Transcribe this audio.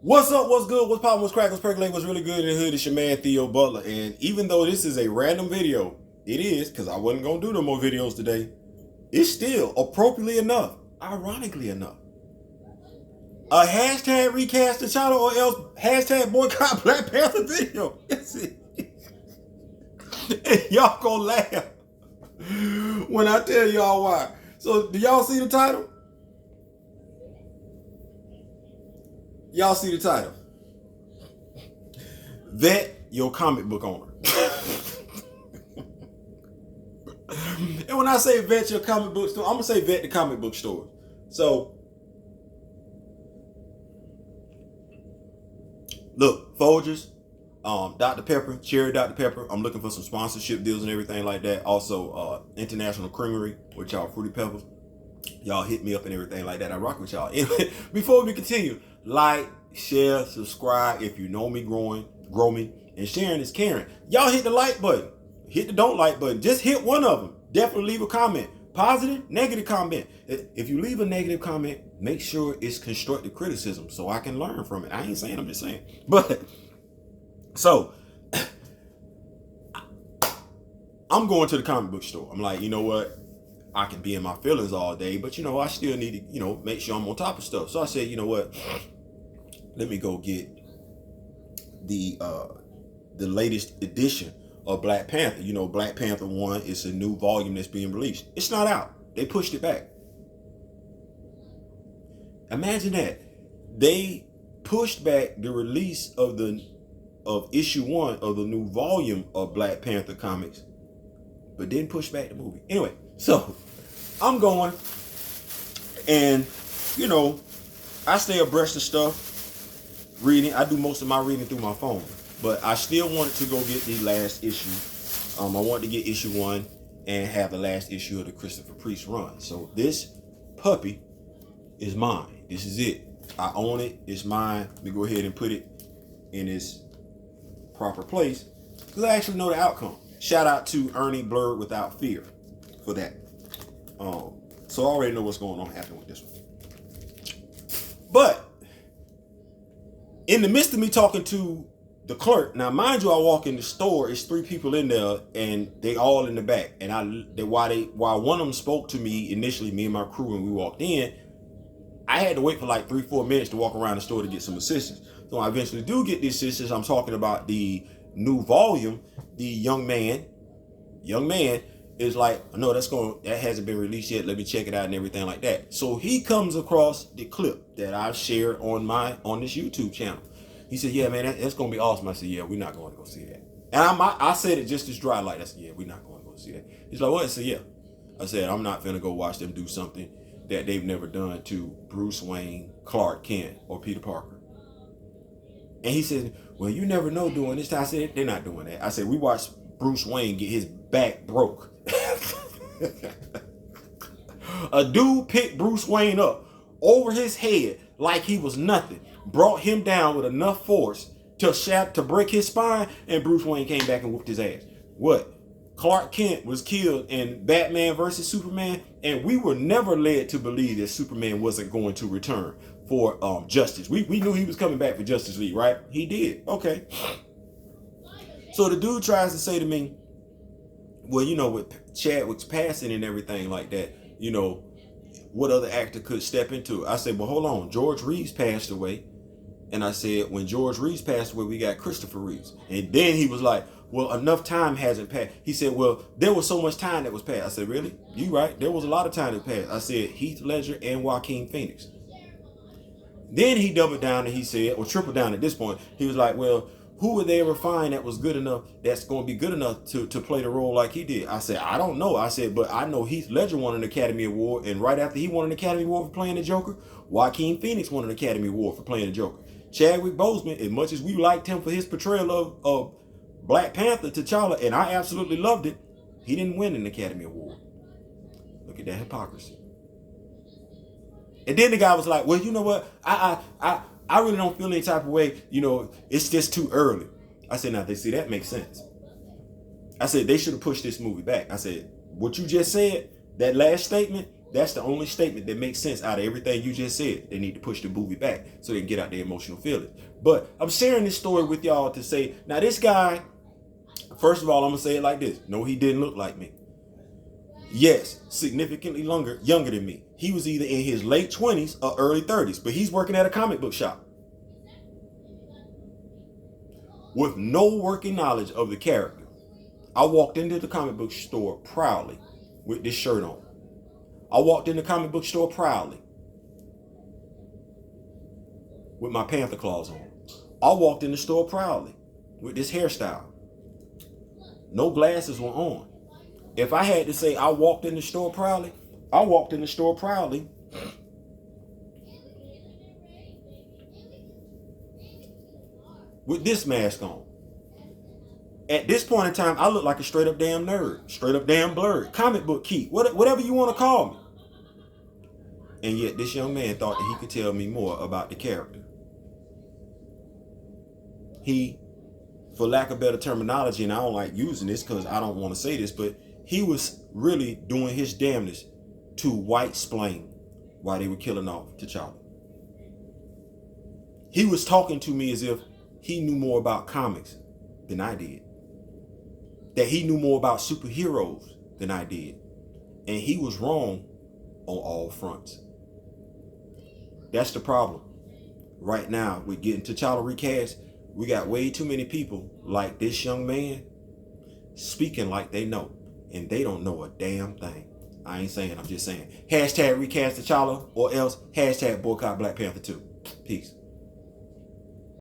What's up? What's good? What's poppin'? What's crackin'? What's percolating? What's really good in the hood? It's your man Theo Butler. And even though this is a random video, it is because I wasn't gonna do no more videos today. It's still appropriately enough, ironically enough, a hashtag recast the channel or else hashtag boycott Black Panther video. That's it. And y'all gonna laugh when I tell y'all why. So do y'all see the title? Y'all see the title? Vet your comic book owner. And when I say vet your comic book store, I'm gonna say vet the comic book store. So look, Folgers, Dr. Pepper, Cherry Dr. Pepper. I'm looking for some sponsorship deals and everything like that. Also, International Creamery with y'all Fruity Pebbles. Y'all hit me up and everything like that. I rock with y'all. Anyway, before we continue, like, share, subscribe. If you know me, grow me, and sharing is caring. Y'all hit the like button. Hit the don't like button. Just hit one of them. Definitely leave a comment. Positive, negative comment. If you leave a negative comment, make sure it's constructive criticism so I can learn from it. I ain't saying, I'm just saying. But, so, I'm going to the comic book store. I'm like, you know what? I can be in my feelings all day, but I still need to, make sure I'm on top of stuff. So I said, you know what? Let me go get the latest edition of Black Panther. Black Panther 1 is a new volume that's being released. It's not out. They pushed it back. Imagine that. They pushed back the release of issue 1 of the new volume of Black Panther comics, but didn't push back the movie. Anyway, so I'm going, and I stay abreast of stuff, reading. I do most of my reading through my phone, but I still wanted to go get the last issue. I wanted to get issue 1 and have the last issue of the Christopher Priest run. So this puppy is mine. This is it. I own it. It's mine. Let me go ahead and put it in its proper place because I actually know the outcome. Shout out to Ernie Blurred Without Fear for that. So I already know what's going on happening with this one. But in the midst of me talking to the clerk, now mind you, I walk in the store, it's 3 people in there, and they all in the back. And while one of them spoke to me initially, me and my crew, when we walked in, I had to wait for like 3-4 minutes to walk around the store to get some assistance. So I eventually do get the assistance. I'm talking about the new volume. The young man is like, no, that hasn't been released yet. Let me check it out and everything like that. So he comes across the clip that I've shared on this YouTube channel. He said, yeah, man, that's gonna be awesome. I said, yeah, we're not going to go see that. And I said it just as dry like that. I said, yeah, we're not going to go see that. He's like, what? I said, yeah. I said, I'm not finna go watch them do something that they've never done to Bruce Wayne, Clark Kent, or Peter Parker. And he said, well, you never know doing this. I said, they're not doing that. I said, we watched Bruce Wayne get his back broke. A dude picked Bruce Wayne up over his head like he was nothing, brought him down with enough force to break his spine, and Bruce Wayne came back and whooped his ass. What? Clark Kent was killed in Batman versus Superman, and we were never led to believe that Superman wasn't going to return for justice. We knew he was coming back for Justice League, right? He did. Okay. So the dude tries to say to me, well, with Chadwick's passing and everything like that, what other actor could step into it? I said, well, hold on. George Reeves passed away. And I said, when George Reeves passed away, we got Christopher Reeves. And then he was like, well, enough time hasn't passed. He said, well, there was so much time that was passed. I said, really? You right. There was a lot of time that passed. I said, Heath Ledger and Joaquin Phoenix. Then he doubled down and he said, or tripled down at this point. He was like, well, who would they ever find that was good enough, that's going to be good enough to play the role like he did? I said, I don't know. I said, but I know Heath Ledger won an Academy Award, and right after he won an Academy Award for playing the Joker, Joaquin Phoenix won an Academy Award for playing the Joker. Chadwick Boseman, as much as we liked him for his portrayal of Black Panther, T'Challa, and I absolutely loved it, he didn't win an Academy Award. Look at that hypocrisy. And then the guy was like, well, you know what? I really don't feel any type of way. It's just too early. I said, now, see, that makes sense. I said, they should have pushed this movie back. I said, what you just said, that last statement, That's the only statement that makes sense out of everything you just said. They need to push the movie back so they can get out their emotional feelings. But I'm sharing this story with y'all to say, now this guy, first of all, I'm going to say it like this. No, he didn't look like me. Yes, significantly younger than me. He was either in his late 20s or early 30s, but he's working at a comic book shop with no working knowledge of the character. I walked into the comic book store proudly with this shirt on. I walked in the comic book store proudly with my Panther claws on. I walked in the store proudly with this hairstyle. No glasses were on. If I had to say I walked in the store proudly, I walked in the store proudly with this mask on. At this point in time, I look like a straight up damn nerd, straight up damn blurred, comic book geek, whatever you want to call me. And yet this young man thought that he could tell me more about the character. He, for lack of better terminology, and I don't like using this because I don't want to say this, but he was really doing his damnedest to white-splain why they were killing off T'Challa. He was talking to me as if he knew more about comics than I did. That he knew more about superheroes than I did. And he was wrong on all fronts. That's the problem. Right now, with getting T'Challa recast, we got way too many people like this young man speaking like they know. And they don't know a damn thing. I ain't saying, I'm just saying. Hashtag recast T'Challa or else hashtag boycott Black Panther 2. Peace.